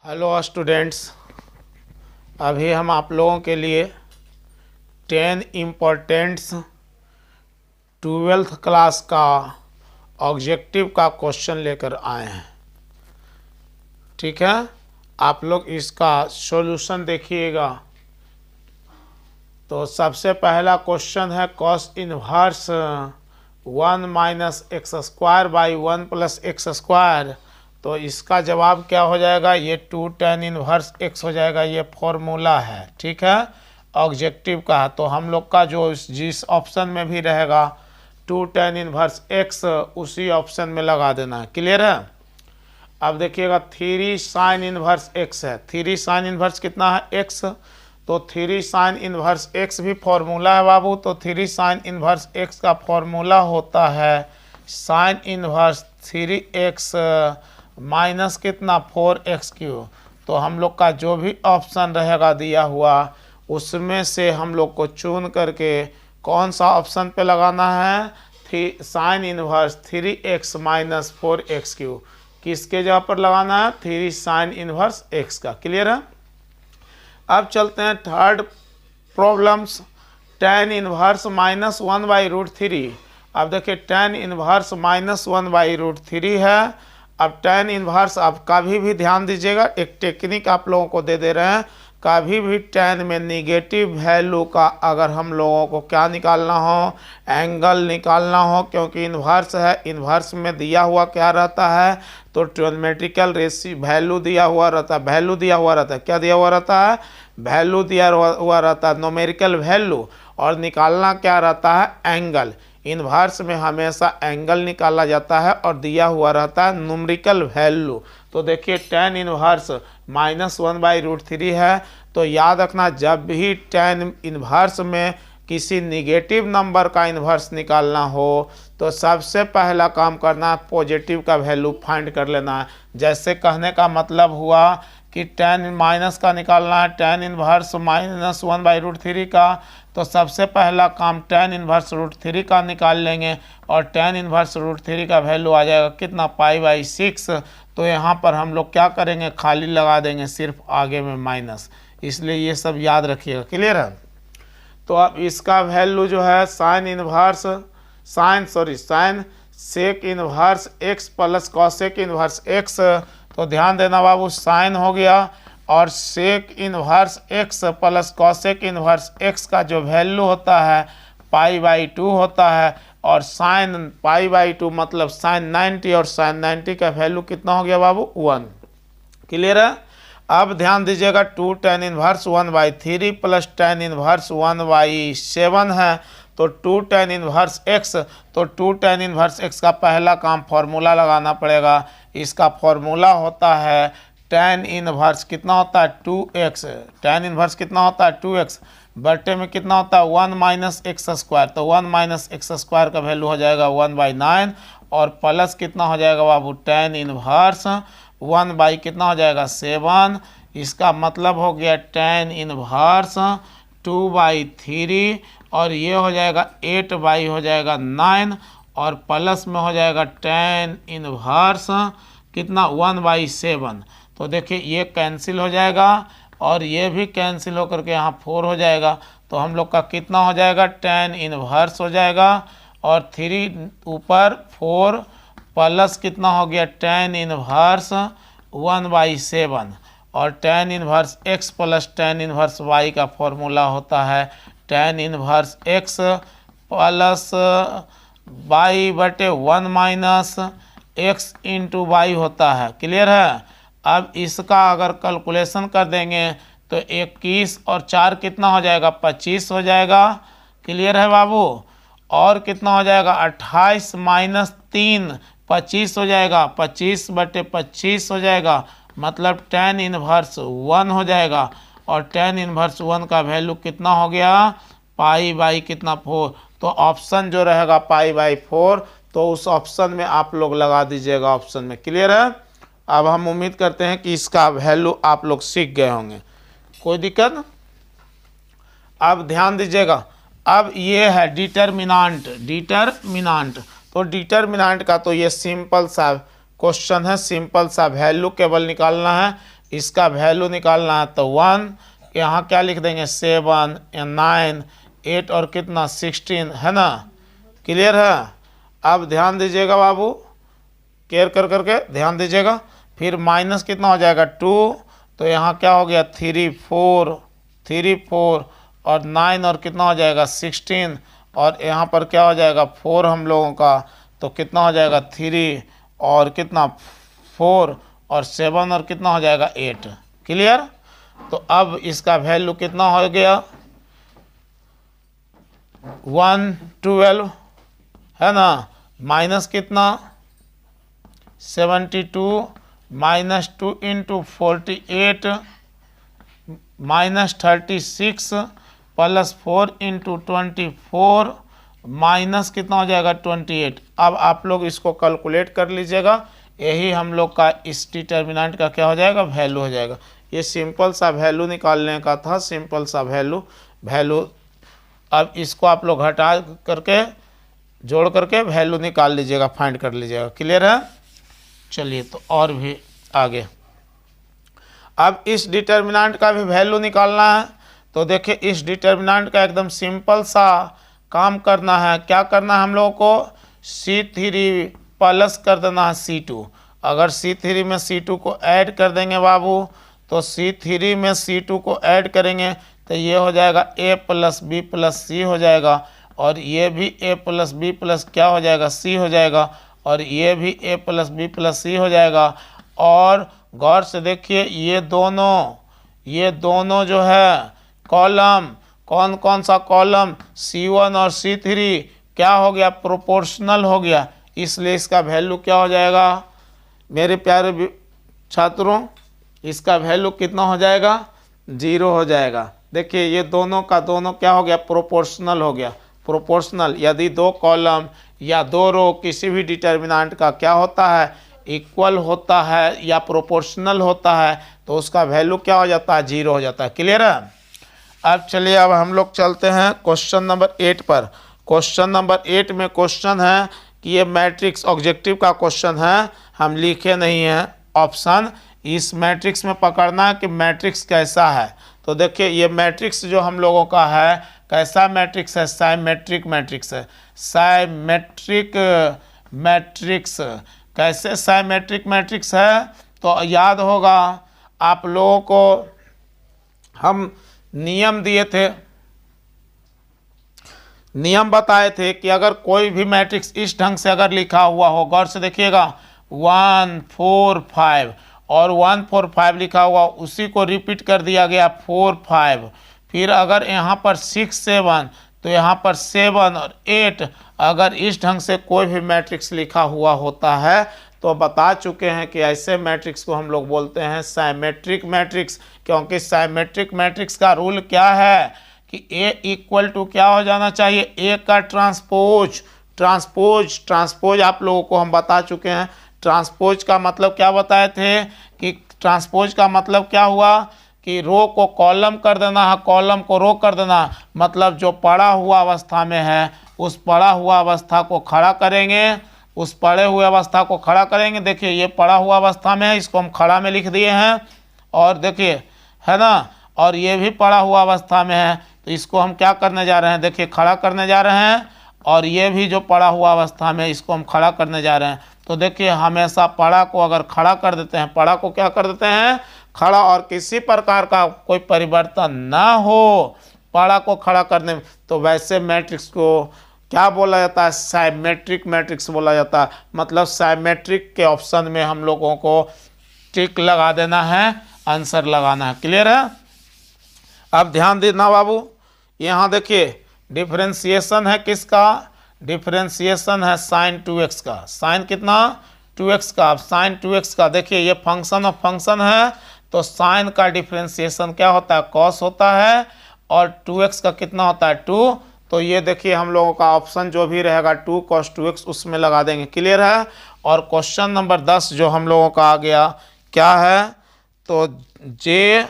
Hello students, अभी हम आप लोगों के लिए 10 इम्पोर्टेंट्स 12th क्लास का ऑब्जेक्टिव का क्वेश्चन लेकर आए हैं। ठीक है, आप लोग इसका सॉल्यूशन देखिएगा। तो सबसे पहला क्वेश्चन है cos inverse 1 minus x square by 1 plus x square. तो इसका जवाब क्या हो जाएगा? ये 2 tan इनवर्स एक्स हो जाएगा। ये फॉर्मूला है, ठीक है, ऑब्जेक्टिव का। तो हम लोग का जो जिस ऑप्शन में भी रहेगा 2 tan इनवर्स एक्स, उसी ऑप्शन में लगा देना है। क्लियर है? अब देखिएगा 3 साइन इनवर्स एक्स है। 3 साइन इनवर्स कितना है? एक्स। तो 3 साइन इनवर्स एक्स भी फॉर्मूला है बाबू। तो 3 साइन इनवर्स एक्स का फॉर्मूला होता है साइन इनवर्स 3x माइनस कितना 4x³। तो हम लोग का जो भी ऑप्शन रहेगा दिया हुआ, उसमें से हम लोग को चुन करके कौन सा ऑप्शन पे लगाना है? Sine inverse 3x minus 4x³। किसके जगह पर लगाना है? 3 साइन इनवर्स एक्स का। क्लियर है? अब चलते हैं third problems. tan inverse minus 1/√3। अब देखिए tan इनवर्स माइनस 1/√3 है। अब tan इनवर्स आप कभी भी ध्यान दीजिएगा, एक टेक्निक आप लोगों को दे रहे हैं। कभी भी tan में निगेटिव वैल्यू का अगर हम लोगों को क्या निकालना हो, एंगल निकालना हो, क्योंकि इन्वर्स है, इन्वर्स में दिया हुआ क्या रहता है? तो ट्रिग्नोमेट्रिकल रेशियो वैल्यू दिया हुआ रहता है। वैल्यू दिया हुआ रहता है, क्या दिया हुआ रहता है? वैल्यू दिया हुआ रहता है, न्यूमेरिकल वैल्यू। और निकालना क्या रहता है? एंगल। इन्वर्स में हमेशा एंगल निकाला जाता है और दिया हुआ रहता है न्यूमेरिकल वैल्यू। तो देखिए tan इनवर्स माइनस 1/√3 है। तो याद रखना, जब भी tan इनवर्स में किसी निगेटिव नंबर का इन्वर्स निकालना हो तो सबसे पहला काम करना है पॉजिटिव का वैल्यू फाइंड कर लेना है। जैसे कहने का मतलब हुआ कि tan माइनस का निकालना है, tan इनवर्स माइनस 1/√3 का। तो सबसे पहला काम tan इनवर्स √3 का निकाल लेंगे और tan इनवर्स √3 का वैल्यू आ जाएगा कितना? π/6। तो यहाँ पर हम लोग क्या करेंगे? खाली लगा देंगे, सिर्फ आगे में माइनस। इसलिए ये सब याद रखिएगा। क्लियर है? तो अब इसका वैल्यू जो है sine sec inverse x plus cosec inverse x. तो ध्यान देना बाबू, साइन हो गया और sec inverse x plus cosec inverse x का जो वैल्यू होता है π/2 होता है। और साइन π/2 मतलब साइन 90, और साइन 90 का वैल्यू कितना हो गया बाबू? 1। क्लियर है? अब ध्यान दीजिएगा 2 tan inverse 1/3 plus tan inverse 1/7 है। तो 2 tan इनवर्स एक्स, तो 2 tan इनवर्स एक्स का पहला काम फॉर्मूला लगाना पड़ेगा। इसका फॉर्मूला होता है tan इनवर्स कितना होता है? 2x। tan इनवर्स कितना होता है? 2x बटे में कितना होता है? 1 माइनस एक्स स्क्वायर। तो 1 माइनस एक्स स्क्वायर का वैल्यू हो जाएगा 1/9 और प्लस कितना हो जाएगा बाबू? tan इनवर्स 1 कितना हो जाएगा? 7। इसका मतलब हो गया tan इनवर्स 2/3 और ये हो जाएगा 8 हो जाएगा 9 और प्लस में हो जाएगा tan इनवर्स कितना? 1/7। तो देखिए ये कैंसिल हो जाएगा और ये भी कैंसिल होकर के यहाँ 4 हो जाएगा। तो हम लोग का कितना हो जाएगा? tan इनवर्स हो जाएगा और 3 ऊपर 4 प्लस कितना हो गया? tan इनवर्स 1/7 और tan inverse x plus tan inverse y का फॉर्मूला होता है tan inverse x plus y/1 minus x into y होता है। क्लियर है? अब इसका अगर कैलकुलेशन कर देंगे तो 21 और 4 कितना हो जाएगा? 25 हो जाएगा। क्लियर है बाबू? और कितना हो जाएगा? 28 माइनस 3 25 हो जाएगा। 25/25 हो जाएगा, मतलब tan इनवर्स 1 हो जाएगा। और tan इनवर्स 1 का वैल्यू कितना हो गया? π/कितना 4। तो ऑप्शन जो रहेगा π/4, तो उस ऑप्शन में आप लोग लगा दीजिएगा ऑप्शन में। क्लियर है? अब हम उम्मीद करते हैं कि इसका वैल्यू आप लोग सीख गए होंगे। कोई दिक्कत? अब ध्यान दीजिएगा, अब ये है डिटरमिनेंट। तो डिटरमिनेंट का तो ये सिंपल सा क्वेश्चन है, सिंपल सा वैल्यू केवल निकालना है। इसका वैल्यू निकालना है तो 1, यहाँ क्या लिख देंगे 7 9 8 और कितना 16 है ना। क्लियर है। अब ध्यान दीजिएगा बाबू, केयर कर करके ध्यान दीजिएगा। फिर माइनस कितना हो जाएगा 2, तो यहाँ क्या हो गया 3 4 और 9 और कितना हो जाएगा 16 और यहाँ पर क्या हो जाएगा 4 हम लोगों का, तो कितना हो जाएगा 3 और कितना 4 और 7 और कितना हो जाएगा 8। क्लियर। तो अब इसका वैल्यू कितना हो गया 112 है ना, माइनस कितना 72 minus 2 into 48 minus 36 plus 4 into 24 minus कितना हो जाएगा 28। अब आप लोग इसको कैलकुलेट कर लीजिएगा, यही हम लोग का इस डिटर्मिनेंट का क्या हो जाएगा वैल्यू हो जाएगा। ये सिंपल सा वैल्यू निकालने का था, सिंपल सा वैल्यू। अब इसको आप लोग हटा करके जोड़ करके वैल्यू निकाल लीजिएगा, फाइंड कर लीजिएगा। क्लियर है। चलिए तो और भी आगे, अब इस डिटर्मिनेंट का भी वैल्यू निकालना है। तो देखिए इस डिटर्मिनेंट का एकदम सिंपल सा काम करना है। क्या करना है हम लोगों को, C3 प्लस कर देना है C2। अगर C3 में C2 को ऐड कर देंगे बाबू, तो C3 में C2 को ऐड करेंगे तो ये हो जाएगा A plus B plus C हो जाएगा, और ये भी A प्लस B प्लस क्या हो जाएगा C हो जाएगा, और ये भी A plus B plus C हो जाएगा। और गौर से देखिए ये दोनों जो है कॉलम, कौन कौन सा कॉलम C1 और C3 क्या हो गया प्रोपोर्शनल हो गया, इसलिए इसका वैल्यू क्या हो जाएगा मेरे प्यारे छात्रों, इसका वैल्यू कितना हो जाएगा 0 हो जाएगा। देखिए ये दोनों का दोनों क्या हो गया प्रोपोर्शनल हो गया। प्रोपोर्शनल यदि 2 कॉलम या 2 रो किसी भी डिटर्मिनेंट का क्या होता है इक्वल होता है या प्रोपोर्शनल होता है तो उसका वैल्यू क्या हो जाता है 0 हो जाता है। क्लियर है। अब चलिए अब हम लोग चलते हैं क्वेश्चन नंबर 8 पर। क्वेश्चन नंबर 8 में क्वेश्चन है कि ये मैट्रिक्स ऑब्जेक्टिव का क्वेश्चन है, हम लिखे नहीं हैं ऑप्शन। इस मैट्रिक्स में पकड़ना है कि मैट्रिक्स कैसा है। तो देखिए ये मैट्रिक्स जो हम लोगों का है कैसा मैट्रिक्स है, साइमेट्रिक मैट्रिक्स है। साइमेट्रिक मैट्रिक्स कैसे साइमेट्रिक मैट्रिक्स है, तो याद होगा आप लोगों को हम नियम दिए थे, नियम बताए थे कि अगर कोई भी मैट्रिक्स इस ढंग से अगर लिखा हुआ हो, गौर से देखिएगा 1 4 5 और 1 4 5 लिखा हुआ, उसी को रिपीट कर दिया गया 4 5। फिर अगर यहाँ पर 6 7 तो यहाँ पर 7 और 8, अगर इस ढंग से कोई भी मैट्रिक्स लिखा हुआ होता है तो बता चुके हैं कि ऐसे मैट्रिक्स को हम लोग बोलते हैं साइमेट्रिक मैट्रिक्स। क्योंकि साइमेट्रिक मैट्रिक्स का रूल क्या है कि A इक्वल टू क्या हो जाना चाहिए, A का ट्रांसपोज आप लोगों को हम बता चुके हैं। ट्रांसपोज का मतलब क्या बताए थे कि ट्रांसपोज का मतलब क्या हुआ कि रो को कॉलम कर देना है, कॉलम को रो कर देना, मतलब जो पड़ा हुआ अवस्था में है उस पड़ा हुआ अवस्था को खड़ा करेंगे, उस पड़े हुए अवस्था को खड़ा करेंगे। देखिए ये पड़ा हुआ अवस्था में है, इसको हम खड़ा में लिख दिए हैं, और देखिए है ना, और ये भी पड़ा हुआ अवस्था में है तो इसको हम क्या करने जा रहे हैं, देखिए खड़ा करने जा रहे हैं, और ये भी जो पड़ा हुआ अवस्था में है इसको हम खड़ा करने जा रहे हैं। तो देखिए हमेशा पड़ा को अगर खड़ा कर देते हैं, पड़ा को क्या कर देते हैं खड़ा, और किसी प्रकार का कोई परिवर्तन ना हो पड़ा को खड़ा करने में, तो वैसे मैट्रिक्स को क्या बोला जाता है साइमेट्रिक मैट्रिक्स बोला जाता है। मतलब साइमेट्रिक के ऑप्शन में हम लोगों को टिक लगा देना है, आंसर लगाना है। क्लियर है। अब ध्यान देना बाबू, यहाँ देखिए डिफरेंशिएशन है किसका, डिफरेंशिएशन है साइन 2x का। साइन कितना 2x का। अब साइन 2x का देखिए ये फंक्शन ऑफ फंक्शन है, तो साइन का डिफरेंशिएशन क्या होता है कॉस होता है, और 2x का कितना होता है 2। तो ये देखिए हम लोगों का ऑप्शन जो भी रहेगा 2 cos 2x उसमें लगा देंगे। क्लियर है। और क्वेश्चन नंबर 10 जो हम लोगों का आ गया क्या है, तो J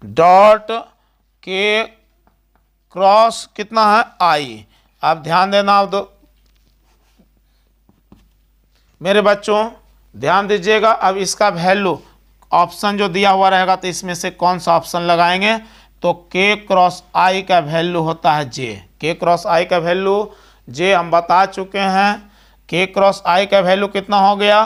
डॉट के क्रॉस कितना है I। आप ध्यान देना, अब मेरे बच्चों ध्यान दीजिएगा। अब इसका वैल्यू ऑप्शन जो दिया हुआ रहेगा तो इसमें से कौन सा ऑप्शन लगाएंगे, तो k क्रॉस i का वैल्यू होता है j। k क्रॉस i का वैल्यू j हम बता चुके हैं। k क्रॉस i का वैल्यू कितना हो गया,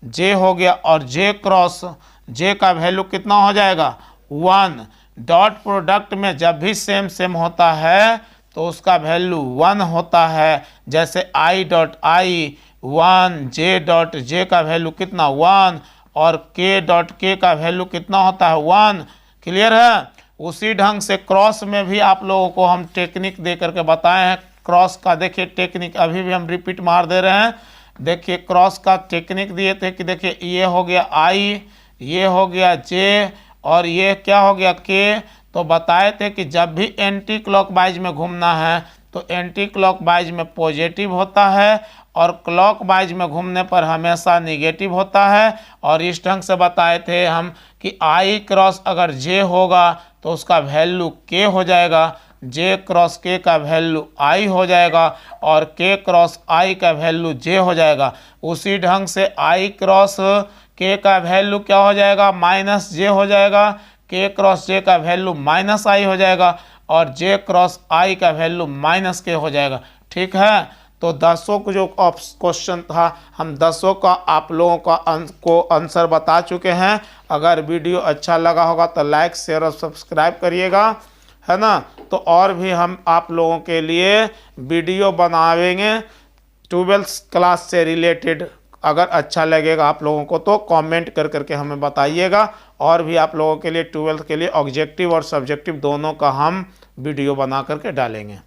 j हो गया, और j क्रॉस j का वैल्यू कितना हो जाएगा 1। डॉट प्रोडक्ट में जब भी सेम सेम होता है तो उसका वैल्यू 1 होता है। जैसे i dot i 1, j dot j का वैल्यू कितना 1, और k डॉट k का वैल्यू कितना होता है 1। क्लियर है। उसी ढंग से क्रॉस में भी आप लोगों को हम टेक्निक दे करके बताए हैं। क्रॉस का देखिए टेक्निक अभी भी हम रिपीट मार दे रहे हैं। देखिए क्रॉस का टेक्निक दिए थे कि देखिए ये हो गया i, ये हो गया j, और ये क्या हो गया k। तो बताए थे कि जब भी एंटी क्लॉकवाइज में घूमना है तो एंटी क्लॉकवाइज में पॉजिटिव होता है और क्लॉकवाइज में घूमने पर हमेशा निगेटिव होता है। और इस ढंग से बताए थे हम कि i क्रॉस अगर j होगा तो उसका वैल्यू k हो जाएगा, j क्रॉस k का वैल्यू i हो जाएगा, और k क्रॉस i का वैल्यू j हो जाएगा। उसी ढंग से i क्रॉस k का वैल्यू क्या हो जाएगा, माइनस j हो जाएगा, k क्रॉस j का वैल्यू माइनस i हो जाएगा, और j क्रॉस i का वैल्यू माइनस k हो जाएगा। ठीक है। तो 10 को जो क्वेश्चन था हम 10 का आप लोगों को आंसर बता चुके हैं। अगर वीडियो अच्छा लगा होगा तो लाइक शेयर और सब्सक्राइब करिएगा, है ना। तो और भी हम आप लोगों के लिए वीडियो बनावेंगे 12th क्लास से रिलेटेड। अगर अच्छा लगेगा आप लोगों को तो कमेंट कर करके हमें बताइएगा। और भी आप लोगों के लिए 12th के लिए ऑब्जेक्टिव और सब्जेक्टिव दोनों का हम वीडियो बना करके डालेंगे।